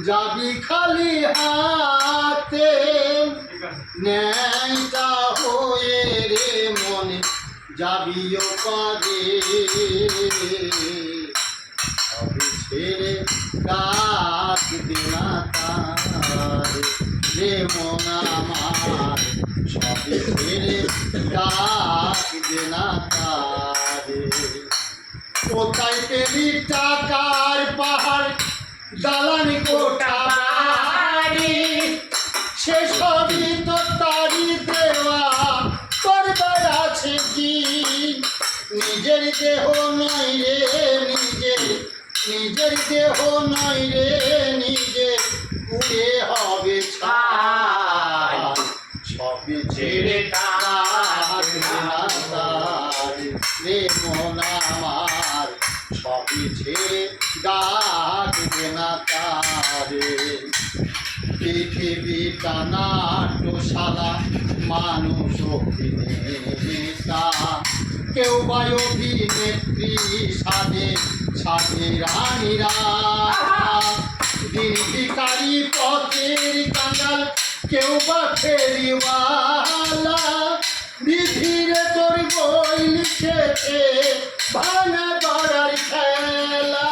যাবি খালি হাতে ন্যায়টা হয়ে রে মনে যাবিও পারে সবই ছেড়ে ডাক দিনা তার রে মন আমার সবই ছেড়ে ডাক দিনা তার কোথায় পেলি টাকার পাহাড় দালান কোঠা বাড়ি সেসবই তো তারি দেওয়া করবার আছে কি নিজের দেহ নয় রে নিজের দেহ নয় রে নিজের পুড়ে হবে ছাই সবই ছেড়ে রে মন আমার সবই ছেড়ে ডাকবে না তারে পৃথিবীটা নাট্যশালা মানুষ অভিনেতা কেউ বা অভিনেত্রী সাজে সাজে রানীরা দিন ভিখারি পথের কাঙ্গাল কেউ বা ফেরিওয়ালা বিধিরে তোর বই লিখেছে ভাঙা গড়ার খেলা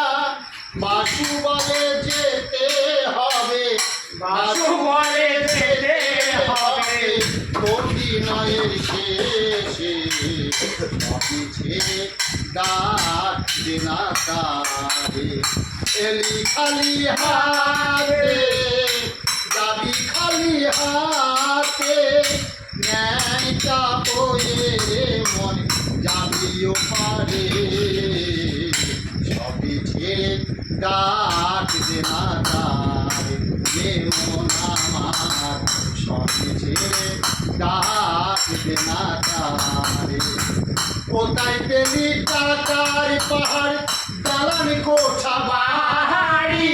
বাসু বলে যেতে হবে বাসু বলে যেতে হবে অভিনয়ের শেষে সবই ছেড়ে ডাক দিনা তারে এলি খালি হাতে যাবি খালি হাতে ন্যায়টা হয়ে মনে যাবিও পারে সবই ছেড়ে ডাক দিনা তারে রে মন আমার সবই ছেড়ে ডাক দিনা তারে কোথায় পেলি টাকার পাহাড় দালান কোঠা বাড়ি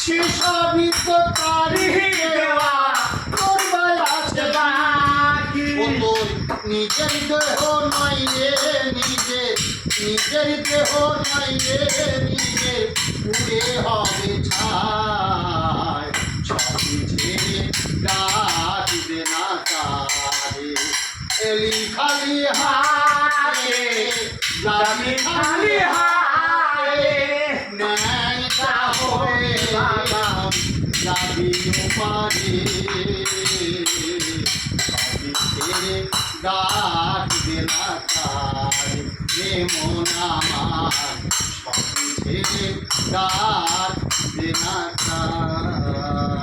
সেসবই তো তারি দেওয়া করবার আছে বাকি নিজের দেহ নয় রে নিজের দেহ নয় রে নিজের পুড়ে হবে ছাই সবই ছেড়ে ডাকবে না তারে এলি খালি হাতে যাবি খালি হাতে ন্যায়টা হয়ে যাবিও পারে সবই ছেড়ে ডাকবে না তারে রে মন আমার সবই ছেড়ে ডাকবে না তারে।